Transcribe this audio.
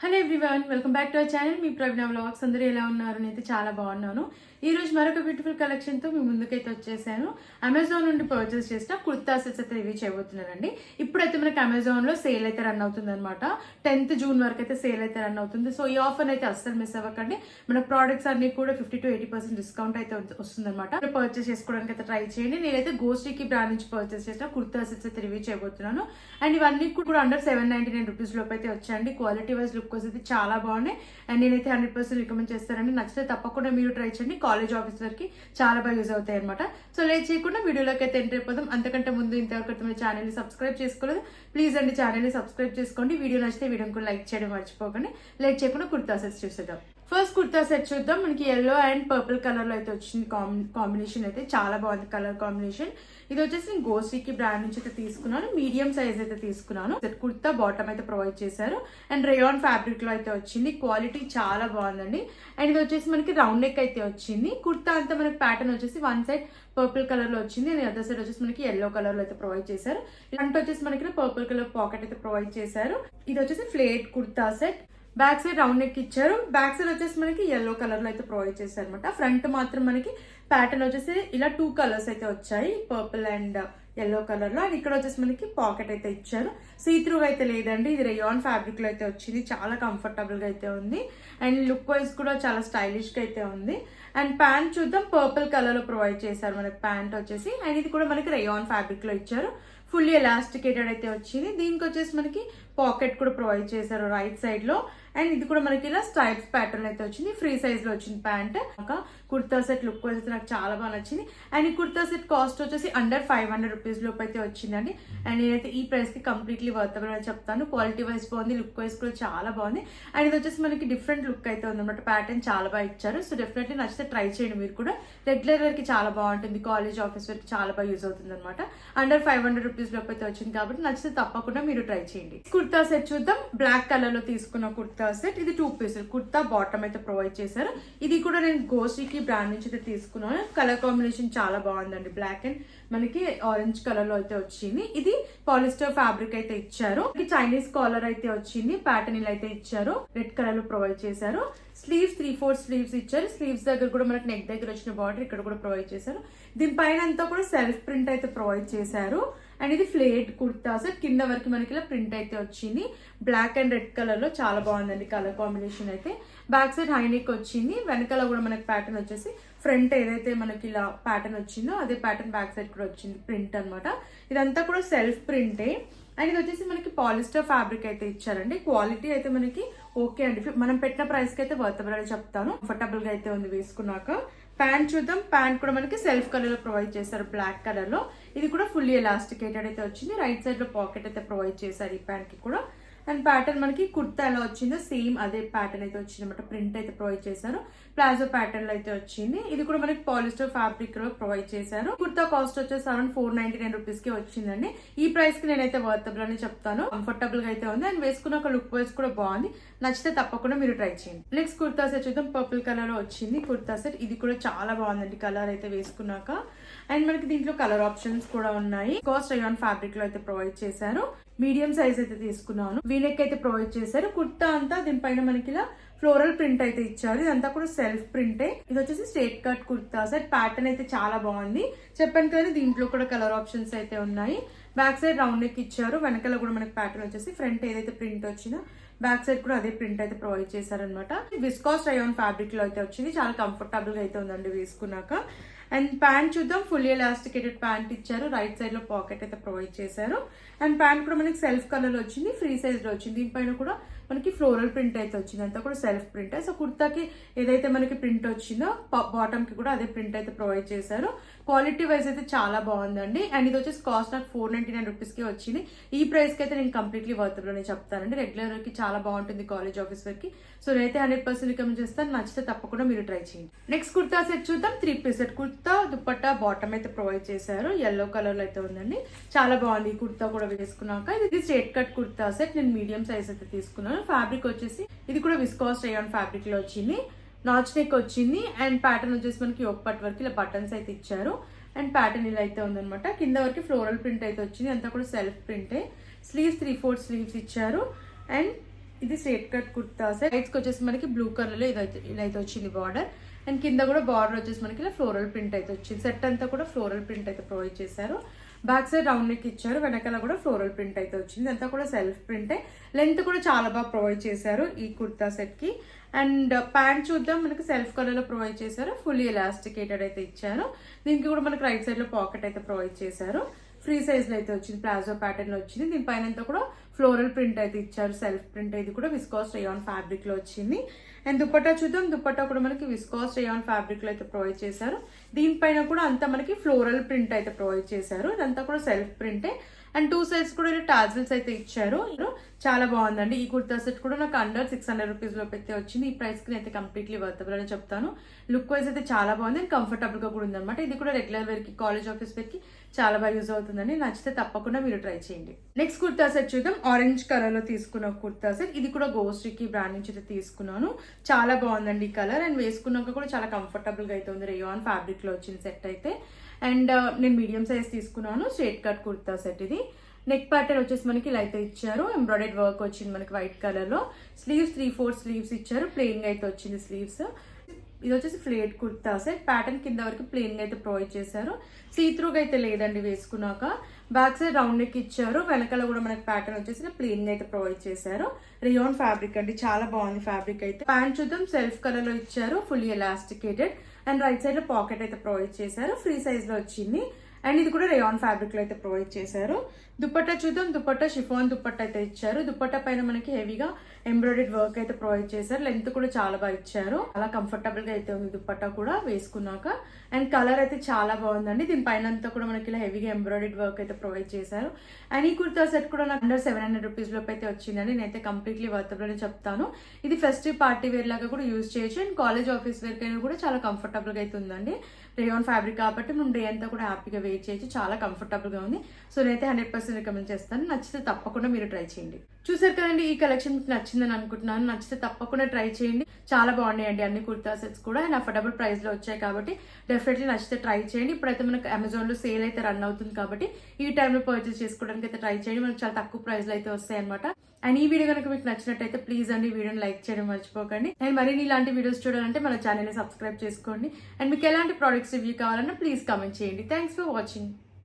Hello everyone, welcome back to our channel. Me Praveena vlogs. అందరూ ఎలా ఉన్నారు? నేనైతే చాలా బాగున్నాను. ఈ రోజు మరొక బ్యూటిఫుల్ కలెక్షన్తో మీ ముందుకైతే వచ్చేసాను. అమెజాన్ నుండి పర్చేస్ చేసిన కుర్తా సెట్స్ అయితే రివ్యూ చేయబోతున్నానండి. ఇప్పుడైతే మనకి అమెజాన్లో సేల్ అయితే రన్ అవుతుంది అనమాట. 10th జూన్ వరకు అయితే సేల్ అయితే రన్ అవుతుంది. సో ఈ ఆఫర్ అయితే అస్సలు మిస్ అవ్వకండి. మన ప్రోడక్ట్స్ అన్ని కూడా 50 to 80% డిస్కౌంట్ అయితే వస్తుంది అనమాట. పర్చేస్ చేసుకోవడానికి అయితే ట్రై చేయండి. నేనైతే గోస్టికి బ్రాండ్ నుంచి పర్చేస్ చేసిన కుర్తా సెట్స్ అయితే రివ్యూ చేయబోతున్నాను. అండ్ ఇవన్నీ కూడా అండర్ 799 రూపీస్ లోపు అయితే వచ్చాయండి. క్వాలిటీ వైజ్ లుక్ అయితే చాలా బాగున్నాయి. అండ్ నేనైతే 100% రికమెండ్ చేస్తానండి. నచ్చితే తప్పకుండా మీరు ట్రై చేయండి. కాలేజ్ ఆఫీస్ వరకు చాలా బాగా యూజ్ అవుతాయి అనమాట. సో లేట్ చేయకుండా వీడియోలోకి అయితే ఎంటర్ అయిపోదాం. అంతకంటే ముందు ఇంతవరకు మీ ఛానల్ని సబ్స్క్రైబ్ చేసుకోలేదు, ప్లీజ్ అండి ఛానల్ని సబ్స్క్రైబ్ చేసుకోండి. వీడియో నచ్చితే వీడియోని కూడా లైక్ చేయడం మర్చిపోకండి. లేట్ చేయకుండా కుర్తా సెట్స్ చూసేద్దాం. ఫస్ట్ కుర్తా సెట్ చూద్దాం. మనకి ఎల్లో అండ్ పర్పుల్ కలర్ లో అయితే వచ్చింది. కాంబినేషన్ అయితే చాలా బాగుంది కలర్ కాంబినేషన్. ఇది వచ్చేసి నేను గోస్టికి బ్రాండ్ నుంచి అయితే తీసుకున్నాను. మీడియం సైజ్ అయితే తీసుకున్నాను. కుర్తా బాటమ్ అయితే ప్రొవైడ్ చేశారు. అండ్ రేయాన్ ఫ్యాబ్రిక్ లో అయితే వచ్చింది. క్వాలిటీ చాలా బాగుందండి. అండ్ ఇది వచ్చేసి మనకి రౌండ్ నెక్ అయితే వచ్చింది. కుర్తా అంతా మనకి ప్యాటర్న్ వచ్చేసి వన్ సైడ్ పర్పుల్ కలర్ లో వచ్చింది. అండ్ అదర్ సైడ్ వచ్చేసి మనకి ఎల్లో కలర్ లో అయితే ప్రొవైడ్ చేశారు. ఫ్రంట్ వచ్చేసి మనకి పర్పుల్ కలర్ పాకెట్ అయితే ప్రొవైడ్ చేశారు. ఇది వచ్చేసి pleat kurta set. Back side round neck ఇచ్చారు. బ్యాక్ సైడ్ వచ్చేసి మనకి ఎల్లో కలర్ లో అయితే ప్రొవైడ్ చేశారు అనమాట. ఫ్రంట్ మాత్రం మనకి ప్యాటర్న్ వచ్చేసి ఇలా 2 కలర్స్ అయితే వచ్చాయి, పర్పుల్ అండ్ ఎల్లో కలర్ లో. అండ్ ఇక్కడ వచ్చేసి మనకి పాకెట్ అయితే ఇచ్చారు. సీ త్రూ అయితే లేదండి. ఇది రేయాన్ ఫ్యాబ్రిక్ లో అయితే వచ్చింది. చాలా కంఫర్టబుల్ గా అయితే ఉంది. అండ్ లుక్ వైజ్ కూడా చాలా స్టైలిష్ గా అయితే ఉంది. అండ్ ప్యాంట్ చూద్దాం. పర్పుల్ కలర్ లో ప్రొవైడ్ చేశారు మనకి ప్యాంట్ వచ్చేసి. అండ్ ఇది కూడా మనకి రేయాన్ ఫ్యాబ్రిక్ లో ఇచ్చారు. ఫుల్లీ ఎలాస్టికేటెడ్ అయితే వచ్చింది. దీనికి వచ్చేసి మనకి పాకెట్ కూడా ప్రొవైడ్ చేశారు రైట్ సైడ్ లో. అండ్ ఇది కూడా మనకి ఇలా స్ట్రైప్స్ ప్యాటర్న్ అయితే వచ్చింది. ఫ్రీ సైజ్ లో వచ్చింది ప్యాంట్. ఒక కుర్తా సెట్ లుక్ అయితే నాకు చాలా బాగా నచ్చింది. అండ్ ఈ కుర్తా సెట్ కాస్ట్ వచ్చేసి అండర్ 500 రూపీస్ లోపు అయితే వచ్చిందండి. అండ్ నేనైతే ఈ ప్రైస్ కి కంప్లీట్లీ వర్తబుల్ అని చెప్తాను. క్వాలిటీ వైజ్ బాగుంది, లుక్ వైజ్ కూడా చాలా బాగుంది. అండ్ ఇది వచ్చేసి మనకి డిఫరెంట్ లుక్ అయితే ఉంది అనమాట. ప్యాటర్న్ చాలా బాగా ఇచ్చారు. సో డెఫినెట్లీ నచ్చితే ట్రై చేయండి. మీరు కూడా రెగ్యులర్ వేర్ కి చాలా బాగుంటుంది. కాలేజ్ ఆఫీస్ వేర్ కి చాలా బాగా యూజ్ అవుతుంది అనమాట. అండర్ 500 రూపీస్ లోపు అయితే వచ్చింది కాబట్టి నచ్చితే తప్పకుండా మీరు ట్రై చేయండి. కుర్తా సెట్ చూద్దాం. బ్లాక్ కలర్ లో తీసుకున్న కుర్తా సెట్. ఇది 2 పీసెస్ కుర్తా బాటమ్ అయితే ప్రొవైడ్ చేశారు. ఇది కూడా నేను గోస్టికి బ్రాండ్ నుంచి అయితే తీసుకున్నాను. కలర్ కాంబినేషన్ చాలా బాగుందండి. బ్లాక్ అండ్ మనకి ఆరెంజ్ కలర్ లో అయితే వచ్చింది. ఇది పాలిస్టర్ ఫ్యాబ్రిక్ అయితే ఇచ్చారు. చైనీస్ కాలర్ అయితే వచ్చింది. ప్యాటర్న్ ఇలా అయితే ఇచ్చారు. రెడ్ కలర్ లో ప్రొవైడ్ చేశారు. స్లీవ్స్ 3/4 స్లీవ్స్ ఇచ్చారు. స్లీవ్స్ దగ్గర కూడా మనకి నెక్ దగ్గర వచ్చిన బార్డర్ ఇక్కడ కూడా ప్రొవైడ్ చేశారు. దీనిపైన అంతా కూడా సెల్ఫ్ ప్రింట్ అయితే ప్రొవైడ్ చేశారు. అండ్ ఇది ఫ్లేట్ కుర్తా సెట్. కింద వరకు మనకి ఇలా ప్రింట్ అయితే వచ్చింది. బ్లాక్ అండ్ రెడ్ కలర్ లో చాలా బాగుందండి కలర్ కాంబినేషన్ అయితే. బ్యాక్ సైడ్ హై నెక్ వచ్చింది. వెనకాల కూడా మనకి ప్యాటర్న్ వచ్చేసి ఫ్రంట్ ఏదైతే మనకి ఇలా ప్యాటర్న్ వచ్చిందో అదే ప్యాటర్న్ బ్యాక్ సైడ్ కూడా వచ్చింది ప్రింట్ అనమాట. ఇదంతా కూడా సెల్ఫ్ ప్రింటే. అండ్ ఇది వచ్చేసి మనకి పాలిస్టర్ ఫ్యాబ్రిక్ అయితే ఇచ్చారండి. క్వాలిటీ అయితే మనకి ఓకే అండి. మనం పెట్టిన ప్రైస్ కి అయితే వర్తబుల్ అని చెప్తాను. కంఫర్టబుల్ గా అయితే ఉంది వేసుకున్నాక. ప్యాంట్ చూద్దాం. ప్యాంట్ కూడా మనకి సెల్ఫ్ కలర్ లో ప్రొవైడ్ చేశారు. బ్లాక్ కలర్ లో. ఇది కూడా ఫుల్లీ ఎలాస్టికేటెడ్ అయితే వచ్చింది. రైట్ సైడ్ లో పాకెట్ అయితే ప్రొవైడ్ చేశారు ఈ ప్యాంట్ కి కూడా. అండ్ ప్యాటర్న్ మనకి కుర్తా ఎలా వచ్చిందో సేమ్ అదే ప్యాటర్న్ అయితే వచ్చింది అనమాట. ప్రింట్ అయితే ప్రొవైడ్ చేశారు. ప్లాజో ప్యాటర్న్ లో అయితే వచ్చింది. ఇది కూడా మనకి పాలిస్టర్ ఫ్యాబ్రిక్ లో ప్రొవైడ్ చేశారు. కుర్తా కాస్ట్ వచ్చేసి అరౌండ్ 499 రూపీస్ కి వచ్చిందండి. ఈ ప్రైస్ కి నేనైతే వర్తబుల్ అని చెప్తాను. కంఫర్టబుల్ గా అయితే ఉంది. అండ్ వేసుకున్న ఒక లుక్ వైజ్ కూడా బాగుంది. నచ్చితే తప్పకుండా మీరు ట్రై చేయండి. నెక్స్ట్ కుర్తా సెట్ చూద్దాం. పర్పుల్ కలర్ లో వచ్చింది కుర్తా సెట్. ఇది కూడా చాలా బాగుందండి కలర్ అయితే వేసుకున్నాక. అండ్ మనకి దీంట్లో కలర్ ఆప్షన్స్ కూడా ఉన్నాయి. కాస్ట్ రేయాన్ ఫ్యాబ్రిక్ లో అయితే ప్రొవైడ్ చేశారు. మీడియం సైజ్ అయితే తీసుకున్నాను. వీనెక్ అయితే ప్రొవైడ్ చేశారు. కుర్తా అంతా దీనిపైన మనకి ఇలా ఫ్లోరల్ ప్రింట్ అయితే ఇచ్చారు. ఇదంతా కూడా సెల్ఫ్ ప్రింటే. ఇది వచ్చేసి straight cut kurta set. Pattern అయితే చాలా బాగుంది. చెప్పాను కదా దీంట్లో కూడా కలర్ ఆప్షన్స్ అయితే ఉన్నాయి. బ్యాక్ సైడ్ రౌండ్ నెక్ ఇచ్చారు. వెనకాల కూడా మనకి ప్యాటర్న్ వచ్చేసి ఫ్రంట్ ఏదైతే ప్రింట్ వచ్చిందో బ్యాక్ సైడ్ కూడా అదే ప్రింట్ అయితే ప్రొవైడ్ చేశారనమాట. విస్కాస్ రేయాన్ ఫ్యాబ్రిక్ లో అయితే వచ్చింది. చాలా కంఫర్టబుల్ గా అయితే ఉందండి వేసుకున్నాక. అండ్ ప్యాంట్ చూద్దాం. ఫుల్లీ ఎలాస్టికేటెడ్ ప్యాంట్ ఇచ్చారు. రైట్ సైడ్ లో పాకెట్ అయితే ప్రొవైడ్ చేశారు. అండ్ ప్యాంట్ కూడా మనకి సెల్ఫ్ కలర్ లో వచ్చింది. ఫ్రీ సైజ్ లో వచ్చింది. దీనిపైన కూడా మనకి ఫ్లోరల్ ప్రింట్ అయితే వచ్చింది. అంతా కూడా సెల్ఫ్ ప్రింట్. సో కుర్తాకి ఏదైతే మనకి ప్రింట్ వచ్చిందో బాటమ్ కి కూడా అదే ప్రింట్ అయితే ప్రొవైడ్ చేశారు. క్వాలిటీ వైజ్ అయితే చాలా బాగుందండి. అండ్ ఇది వచ్చేసి కాస్ట్ నాకు 499 రూపీస్ కి వచ్చింది. ఈ ప్రైస్ కి అయితే నేను కంప్లీట్లీ వర్తబుల్ అని చెప్తానండి. రెగ్యులర్ కి చాలా బాగుంటుంది కాలేజ్ ఆఫీస్ వరకు. సో నేనైతే 100% రికమెండ్ చేస్తాను. నచ్చితే తప్పకుండా మీరు ట్రై చేయండి. నెక్స్ట్ కుర్తా సెట్ చూద్దాం. 3 piece set. Kurta dupatta bottom అయితే ప్రొవైడ్ చేశారు. ఎల్లో కలర్ లో అయితే ఉందండి. చాలా బాగుంది. ఈ కుర్తా కూడా వేసుకున్నాక. ఇది స్ట్రేట్ కట్ కుర్తా సెట్. నేను మీడియం సైజ్ అయితే తీసుకున్నాను. ఫ్యాబ్రిక్ వచ్చేసి ఇది కూడా విస్కాస్ రేయాన్ ఫ్యాబ్రిక్ లో వచ్చింది. నాచ్ నెక్ వచ్చింది. అండ్ ప్యాటర్న్ వచ్చేసి మనకి ఒక పట్ వరకు ఇలా బటన్స్ అయితే ఇచ్చారు. అండ్ ప్యాటర్న్ ఇలా అయితే ఉందనమాట. కింద వరకు ఫ్లోరల్ ప్రింట్ అయితే వచ్చింది. అంతా కూడా సెల్ఫ్ ప్రింటే. స్లీవ్స్ 3/4 స్లీవ్స్ ఇచ్చారు. అండ్ ఇది స్ట్రేట్ కట్ కుర్తా సెట్. సైడ్స్కి వచ్చేసి మనకి బ్లూ కలర్లో ఇదైతే వచ్చింది బార్డర్. అండ్ కింద కూడా బార్డర్ వచ్చేసి మనకి ఇలా ఫ్లోరల్ ప్రింట్ అయితే వచ్చింది. సెట్ అంతా కూడా ఫ్లోరల్ ప్రింట్ అయితే ప్రొవైడ్ చేశారు. బ్యాక్ సైడ్ రౌండ్ నెక్ ఇచ్చారు, వెనకాల కూడా ఫ్లోరల్ ప్రింట్ అయితే వచ్చింది. అంతా కూడా సెల్ఫ్ ప్రింటే. లెంత్ కూడా చాలా బాగా ప్రొవైడ్ చేశారు ఈ కుర్తా సెట్ కి. అండ్ ప్యాంట్ చూద్దాం, మనకి సెల్ఫ్ కలర్ లో ప్రొవైడ్ చేశారు. ఫుల్లీ ఎలాస్టికేటెడ్ అయితే ఇచ్చారు. దీనికి కూడా మనకి రైట్ సైడ్ లో పాకెట్ అయితే ప్రొవైడ్ చేశారు. ఫ్రీ సైజ్ లో అయితే వచ్చింది, ప్లాజో ప్యాటర్న్ లో వచ్చింది. దీనిపైన అంతా కూడా ఫ్లోరల్ ప్రింట్ అయితే ఇచ్చారు, సెల్ఫ్ ప్రింట్. ఇది కూడా విస్కాస్ రేయాన్ ఫ్యాబ్రిక్ లో వచ్చింది. అండ్ దుపట్టా చూద్దాం, దుపట్టా కూడా మనకి విస్కాస్ రేయాన్ ఫ్యాబ్రిక్ లో అయితే ప్రొవైడ్ చేశారు. దీనిపైన కూడా అంతా మనకి ఫ్లోరల్ ప్రింట్ అయితే ప్రొవైడ్ చేశారు. ఇదంతా కూడా సెల్ఫ్ ప్రింటే. అండ్ 2 సైడ్స్ కూడా టాజిల్స్ అయితే ఇచ్చారు. చాలా బాగుందండి. ఈ కుర్తా సెట్ కూడా నాకు అండర్ 600 రూపీస్ లోపు అయితే వచ్చింది. ఈ ప్రైస్ కి అయితే కంప్లీట్లీ వర్తబుల్ అని చెప్తాను. లుక్ వైజ్ అయితే చాలా బాగుంది అండ్ కంఫర్టబుల్ గా కూడా ఉందన్నమాట. ఇది కూడా రెగ్యులర్ వేర్ కి, కాలేజ్ ఆఫీస్ వేర్ కి చాలా బాగా యూజ్ అవుతుందండి. నచ్చితే తప్పకుండా మీరు ట్రై చేయండి. నెక్స్ట్ కుర్తా సెట్ చూద్దాం. ఆరెంజ్ కలర్ లో తీసుకున్న కుర్తా సెట్. ఇది కూడా గోస్ట్రీకి బ్రాండ్ నుంచి అయితే తీసుకున్నాను. చాలా బాగుందండి ఈ కలర్. అండ్ వేసుకున్నాక కూడా చాలా కంఫర్టబుల్ గా అయితే ఉంది. రేయాన్ ఫ్యాబ్రిక్ లో వచ్చిన సెట్ అయితే. అండ్ నేను మీడియం సైజ్ తీసుకున్నాను. స్ట్రేట్ కట్ కుర్తా సెట్ ఇది. నెక్ ప్యాటర్న్ వచ్చేసి మనకి ఇలా అయితే ఇచ్చారు. ఎంబ్రాయిడెడ్ వర్క్ వచ్చింది మనకి వైట్ కలర్ లో. స్లీవ్స్ 3/4 స్లీవ్స్ ఇచ్చారు. ప్లెయిన్ గా అయితే వచ్చింది స్లీవ్స్. ఇది వచ్చేసి ఫ్లేట్ కుర్తా సెట్. ప్యాటర్న్ కింద వరకు ప్లెయిన్ గా అయితే ప్రొవైడ్ చేశారు. సీత్రూగా అయితే లేదండి వేసుకున్నాక. బ్యాక్ సైడ్ రౌండ్ నెక్ ఇచ్చారు. వెనకాల కూడా మనకి ప్యాటర్న్ వచ్చేసి ప్లెయిన్ గా అయితే ప్రొవైడ్ చేశారు. రియాన్ ఫ్యాబ్రిక్ అండి, చాలా బాగుంది ఫ్యాబ్రిక్ అయితే. ప్యాంట్ చూద్దాం, సెల్ఫ్ కలర్ లో ఇచ్చారు, fully elasticated. And right side లో పాకెట్ అయితే ప్రొవైడ్ చేశారు. ఫ్రీ సైజ్ లో వచ్చింది. అండ్ ఇది కూడా రేయాన్ ఫ్యాబ్రిక్ లో అయితే ప్రొవైడ్ చేశారు. దుపట్టా చూద్దాం, దుపట్టా షిఫాన్ దుపట్టా అయితే ఇచ్చారు. దుపట్టా పైన మనకి హెవీగా ఎంబ్రాయిడెడ్ వర్క్ అయితే ప్రొవైడ్ చేశారు. లెంత్ కూడా చాలా బాగా ఇచ్చారు. చాలా కంఫర్టబుల్ గా అయితే ఉంది దుపట్టా కూడా వేసుకున్నాక. అండ్ కలర్ అయితే చాలా బాగుందండి. దీని పైన అంతా కూడా మనకి ఇలా హెవీగా ఎంబ్రాయిడెడ్ వర్క్ అయితే ప్రొవైడ్ చేశారు. అండ్ ఈ కుర్తా సెట్ కూడా నాకు అండర్ 700 రూపీస్ లోపు అయితే వచ్చిందండి. నేనైతే కంప్లీట్లీ వర్తబుల్ అని చెప్తాను. ఇది ఫెస్టివ్ పార్టీ వేర్ లాగా కూడా యూజ్ చేయొచ్చు. అండ్ కాలేజ్ ఆఫీస్ వేర్ కైనా కూడా చాలా కంఫర్టబుల్ గా అయితే ఉందండి. రేయాన్ ఫ్యాబ్రిక్ కాబట్టి మనం డే అంతా కూడా హ్యాపీగా వేర్ చేయొచ్చు. చాలా కంఫర్టబుల్ గా ఉంది. సో నేనైతే 100% రికమెండ్ చేస్తాను. నచ్చితే తప్పకుండా మీరు ట్రై చేయండి. చూసారు కదండి, ఈ కలెక్షన్ మీకు నచ్చిందని అనుకుంటున్నాను. నచ్చితే తప్పకుండా ట్రై చేయండి. చాలా బాగున్నాయండి అన్ని కుర్తా సెట్స్ కూడా. అండ్ అఫోర్డబుల్ ప్రైస్ లో వచ్చాయి కాబట్టి డెఫినెట్లీ నచ్చితే ట్రై చేయండి. ఇప్పుడైతే మనకు అమెజాన్ లో సేల్ అయితే రన్ అవుతుంది కాబట్టి ఈ టైంలో పర్చేస్ చేసుకోవడానికి అయితే ట్రై చేయండి. మనకు చాలా తక్కువ ప్రైస్ లో అయితే వస్తాయి అనమాట. అండ్ ఈ వీడియో కనుక మీకు నచ్చినట్టయితే ప్లీజ్ అండి ఈ వీడియోని లైక్ చేయడం మర్చిపోకండి. అండ్ మరిన్ని ఇలాంటి వీడియోస్ చూడాలంటే మన ఛానల్ ని సబ్స్క్రైబ్ చేసుకోండి. అండ్ మీకు ఎలాంటి ప్రోడక్ట్స్ రివ్యూ కావాలన్నా ప్లీజ్ కామెంట్ చేయండి. Thanks for watching.